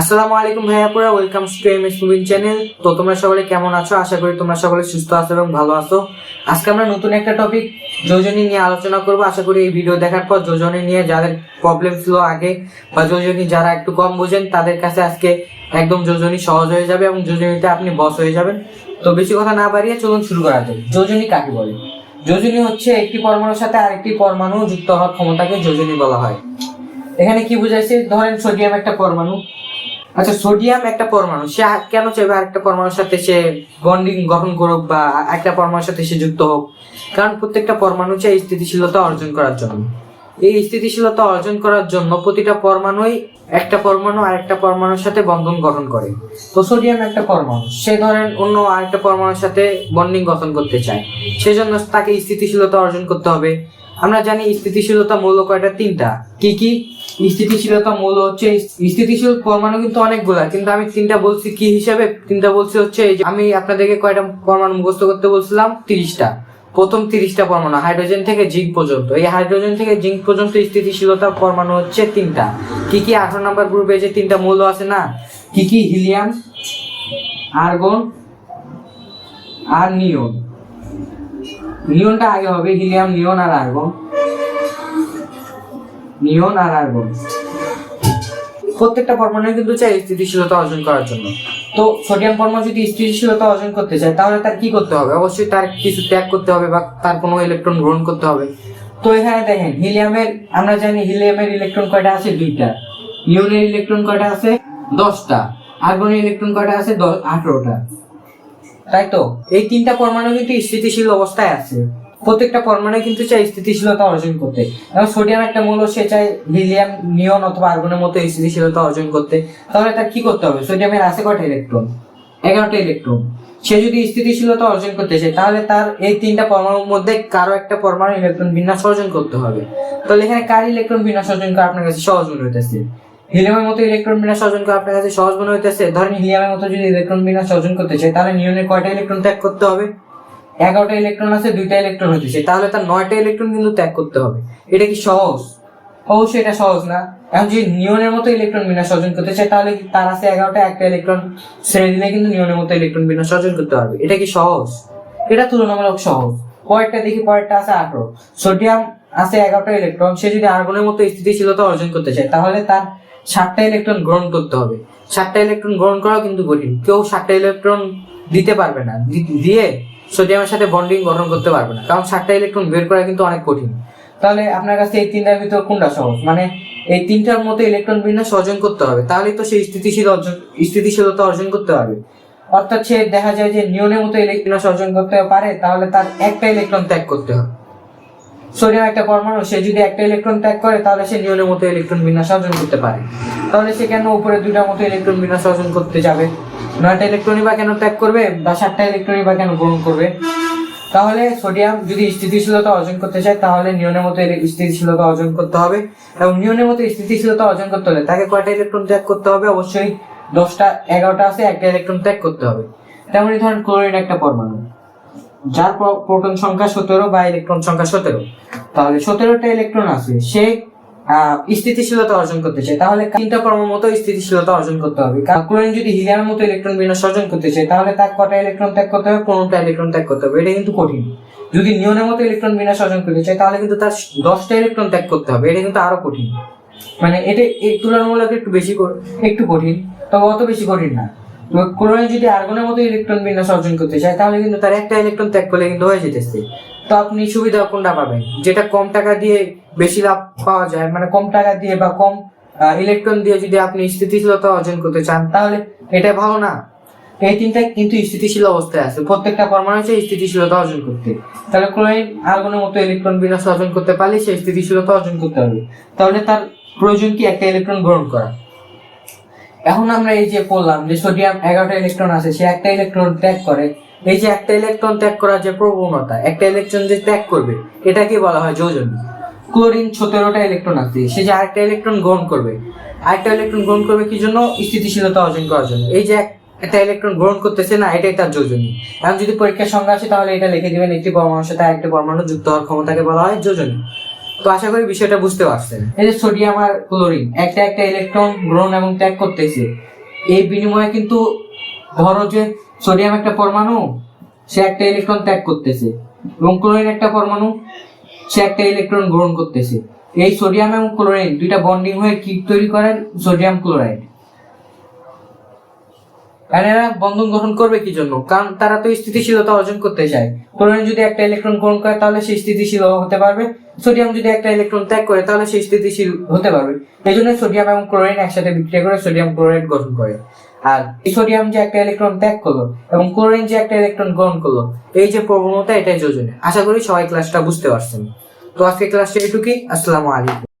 আসসালামু আলাইকুম ভাইয়াপুরা, welcome to MS moving channel. তো তোমরা সকলে কেমন আছো? আশা করি তোমরা সকলে সুস্থ আছো এবং ভালো আছো। আজকে আমরা নতুন একটা টপিক যোজনী নিয়ে আলোচনা করব। আশা করি এই ভিডিও দেখার পর যোজনী নিয়ে যাদের প্রবলেম ছিল আগে বা যোজনী যারা একটু কম বোঝেন তাদের কাছে আজকে একদম যোজনী সহজ হয়ে যাবে এবং যোজনীতে আপনি বস হয়ে যাবেন। তো বেশি কথা না বাড়িয়ে চলুন শুরু করা যাক। যোজনী কাকে বলে? যোজনী হচ্ছে একটি পরমাণুর সাথে আরেকটি পরমাণু যুক্ত হওয়ার ক্ষমতাকে যোজনী বলা হয়। এখানে কি বুঝাইছে? ধরেন সোডিয়াম একটা পরমাণু। আচ্ছা, সোডিয়াম একটা পরমাণু, সে কেন চাইবে আরেকটা পরমাণুর সাথে সে বন্ডিং গঠন করুক বা একটা পরমাণুর সাথে সে যুক্ত হোক? কারণ প্রত্যেকটা পরমাণু চাই স্থিতিশীলতা অর্জন করার জন্য। এই স্থিতিশীলতা অর্জন করার জন্য প্রতিটা পরমাণুই একটা পরমাণু আরেকটা পরমাণুর সাথে বন্ধন গঠন করে। তো সোডিয়াম একটা পরমাণু, সে ধরেন অন্য আরেকটা পরমাণুর সাথে বন্ডিং গঠন করতে চায়, সেজন্য তাকে স্থিতিশীলতা অর্জন করতে হবে। আমরা জানি স্থিতিশীলতা মৌল কয়টা? তিনটা। কি কি স্থিতিশীলতা মৌল হচ্ছে? স্থিতিশীল পরমাণু কিন্তু অনেকগুলা, কিন্তু আমি তিনটা বলছি। কি হিসাবে তিনটা বলছি? হচ্ছে এই যে আমি আপনাদেরকে কয়টা পরমাণু মুখস্থ করতে বলছিলাম? 30টা। প্রথম 30টা পরমাণু হাইড্রোজেন থেকে জিঙ্ক পর্যন্ত। এই হাইড্রোজেন থেকে জিঙ্ক পর্যন্ত স্থিতিশীলতা পরমাণু হচ্ছে তিনটা। কি কি? 18 নম্বর গ্রুপে যে তিনটা মৌল আছে না, কি কি? হিলিয়াম, আর্গন আর নিয়ন। নিয়নটা আগে হবে, হিলিয়াম, নিয়ন আর আর্গন। নিয়ন আর আর্গন প্রত্যেকটা পরমাণু কিন্তু চাই স্থিতিশীলতা অর্জন করার জন্য। তো সোডিয়াম পরমাণু যদি স্থিতিশীলতা অর্জন করতে চায় তাহলে তার কি করতে হবে? অবশ্যই তার কিছু ত্যাগ করতে হবে বা তার কোনো ইলেকট্রন গ্রহণ করতে হবে। তো এখানে দেখেন, হিলিয়ামের, আমরা জানি হিলিয়ামের ইলেকট্রন কয়টা আছে? 2টা। নিয়নের ইলেকট্রন কয়টা আছে? 10টা। আর্গনের ইলেকট্রন কয়টা আছে? 18টা। তাই তো এই তিনটা পরমাণু কিন্তু স্থিতিশীল অবস্থায় আছে। প্রত্যেকটা পরমাণু কিন্তু চাই স্থিতিশীলতা অর্জন করতে। এবং সোডিয়াম একটা মৌল, সে চাই হিলিয়াম, নিয়ন অথবা আর্গনের মতো স্থিতিশীলতা অর্জন করতে। তাহলে তার কি করতে হবে? সোডিয়ামের আছে কয়টা ইলেকট্রন? 11টা ইলেকট্রন। সে যদি স্থিতিশীলতা অর্জন করতে চায় তাহলে তার এই তিনটা পরমাণুর মধ্যে কারো একটা পরমাণু ইলেকট্রন বিন্যাস অর্জন করতে হবে। তাহলে এখানে কার ইলেকট্রন বিন্যাস অর্জন করা আপনার কাছে সহজ মনে হইতেছে? হিলিয়ামের মতো ইলেকট্রন বিন্যাস অর্জন করা আপনার কাছে সহজ মনে হইতেছে? ধরেন হিলিয়ামের মতো যদি ইলেকট্রন বিন্যাস অর্জন করতে চায় তাহলে নিয়নের কয়টা ইলেকট্রন ত্যাগ করতে হবে? 11টা ইলেকট্রন আছে, 2টা ইলেকট্রন হইতেছে, তাহলে তার 9টা ইলেকট্রন কিন্তু ত্যাগ করতে হবে। এটা কি সহজ? অবশ্যই এটা সহজ না। এখন যদি নিয়নের মতো ইলেকট্রন বিন্যাস অর্জন করতে চায় তাহলে তার আছে 11টা, একটা ইলেকট্রন ছেড়ে দিলে কিন্তু নিয়নের মতো ইলেকট্রন বিন্যাস অর্জন করতে পারবে। এটা কি সহজ? এটা তুলনামূলক সহজ। পরেরটা দেখি, পরেরটা আছে 18। সোডিয়াম আছে 11টা ইলেকট্রন, সে যদি আর্গনের মতো স্থিতিশীলতা অর্জন করতে চায় তাহলে তার 7টা ইলেকট্রন গ্রহণ করতে হবে। 7টা ইলেকট্রন গ্রহণ করাও কিন্তু কঠিন, কেউ 7টা ইলেকট্রন দিতে পারবে না, দিয়ে সোডিয়ামের সাথে বন্ডিং গঠন করতে পারবে না, কারণ 7টা ইলেকট্রন বের করা কিন্তু অনেক কঠিন। তাহলে আপনার কাছে এই তিনটার ভিতর কোনটা সহজ? মানে এই তিনটার মতো ইলেকট্রন বিন্যাস অর্জন করতে হবে, তাহলেই তো সে স্থিতিশীলতা অর্জন করতে পারবে। অর্থাৎ সে দেখা যায় যে নিয়নের মতো ইলেকট্রন বিন্যাস অর্জন করতে পারে, তাহলে তার একটা ইলেকট্রন ত্যাগ করতে হবে। সোডিয়াম একটা পরমাণু, সে যদি একটা ইলেকট্রন ত্যাগ করে তাহলে সে নিয়নের মতো ইলেকট্রন বিন্যাস অর্জন করতে পারে। তাহলে সে কেন উপরে 2টার মতো ইলেকট্রন বিন্যাস অর্জন করতে যাবে? 9টা ইলেকট্রনই বা কেন ত্যাগ করবে বা 7টা ইলেকট্রনই বা কেন গ্রহণ করবে? তাহলে সোডিয়াম যদি স্থিতিশীলতা অর্জন করতে চায় তাহলে নিয়নের মতো স্থিতিশীলতা অর্জন করতে হবে, এবং নিয়নের মতো স্থিতিশীলতা অর্জন করতে হলে তাকে কয়টা ইলেকট্রন ত্যাগ করতে হবে? অবশ্যই 10টা। 11টা আছে, একটা ইলেকট্রন ত্যাগ করতে হবে। তেমনি ধরেন ক্লোরিন একটা পরমাণু, যার প্রোটন সংখ্যা 17 বা ইলেকট্রন সংখ্যা 17। তাহলে 17টা ইলেকট্রন আছে, সে স্থিতিশীলতা অর্জন করতে চায়, তাহলে তিনটা পরমাণুর মতো স্থিতিশীলতা অর্জন করতে হবে। ক্লোরিন যদি হিলিয়ামের মতো ইলেকট্রন বিন্যাস অর্জন করতে চায় তাহলে তার কয়টা ইলেকট্রন ত্যাগ করতে হবে? 15টা ইলেকট্রন ত্যাগ করতে হবে। এটা কিন্তু কঠিন। যদি নিয়নের মতো ইলেকট্রন বিন্যাস অর্জন করতে চায় তাহলে কিন্তু তার 10টা ইলেকট্রন ত্যাগ করতে হবে। এটা কিন্তু আরো কঠিন। মানে এটা তুলনামূলক একটু কঠিন, তবে অত বেশি কঠিন না। ক্লোরিন যদি আর্গনের মতো ইলেকট্রন বিন্যাস অর্জন করতে চায় তাহলে কিন্তু তার একটা ইলেকট্রন ত্যাগ করলে কিন্তু হয়ে যেতেছে। তো আপনি সুবিধা কোনটা পাবেন? যেটা কম টাকা দিয়ে বেশি লাভ পাওয়া যায়, মানে কম টাকা দিয়ে বা কম ইলেকট্রন দিয়ে যদি আপনি স্থিতিশীলতা অর্জন করতে চান তাহলে এটা ভালো না? এই তিনটা কিন্তু স্থিতিশীল অবস্থায় আছে, প্রত্যেকটা পরমাণু চাই স্থিতিশীলতা অর্জন করতে। তাহলে ক্লোরিন আর্গনের মতো ইলেকট্রন বিন্যাস অর্জন করতে পারলে সে স্থিতিশীলতা অর্জন করতে হবে। তাহলে তার প্রয়োজন কি? একটা ইলেকট্রন গ্রহণ করা। এখন আমরা এই যে বললাম যে সোডিয়াম 11টা ইলেকট্রন আছে, সে একটা ইলেকট্রন ত্যাগ করে। এই যে একটা ইলেকট্রন ত্যাগ করার যে প্রবণতা, একটা ইলেকট্রন যে ত্যাগ করবে, এটাকে বলা হয় যোজনী। ক্লোরিন 17টা ইলেকট্রন আছে, সে যে আরেকটা ইলেকট্রন গ্রহণ করবে, আরেকটা ইলেকট্রন গ্রহণ করবে কি জন্য? স্থিতিশীলতা অর্জন করার জন্য। এই যে একটা ইলেকট্রন গ্রহণ করতেছে না, এটাই তার যোজনী। এখন যদি পরীক্ষার সংখ্যা আসে তাহলে এটা লিখে দিবেন, একটি পরমাণুর সাথে আরেকটি পরমাণু যুক্ত হওয়ার ক্ষমতাকে বলা হয় যোজনী। তো আশা করি বিষয়টা বুঝতে পারছেন। এই যে সোডিয়াম আর ক্লোরিন একটা একটা ইলেকট্রন গ্রহণ এবং ত্যাগ করতেছে, এই বিনিময়ে কিন্তু ধরো যে সোডিয়াম একটা পরমাণু, সে একটা ইলেকট্রন ত্যাগ করতেছে, এবং ক্লোরিন একটা পরমাণু, সে একটা ইলেকট্রন গ্রহণ করতেছে। এই সোডিয়াম এবং ক্লোরিন দুইটা বন্ডিং হয়ে কি তৈরি করে? Sodium chloride. আর এরা বন্ধন গঠন করবে কি জন্য? কারণ তারা তো স্থিতিশীলতা অর্জন করতে চায়। ক্লোরিন যদি একটা ইলেকট্রন গ্রহণ করে তাহলে সে স্থিতিশীল হতে পারবে, সোডিয়াম যদি একটা ইলেকট্রন ত্যাগ করে তাহলে সে স্থিতিশীল হতে পারবে। এই জন্য সোডিয়াম এবং ক্লোরিন একসাথে বিক্রিয়া করে সোডিয়াম ক্লোরাইড গঠন করে। আর এই সোডিয়াম যে একটা ইলেকট্রন ত্যাগ করলো এবং ক্লোরিন যে একটা ইলেকট্রন গ্রহণ করলো, এই যে প্রবণতা, এটাই যোজনে। আশা করি সবাই ক্লাসটা বুঝতে পারছেন। তো আজকে ক্লাসটা এটুকুই। আসসালামু আলাইকুম।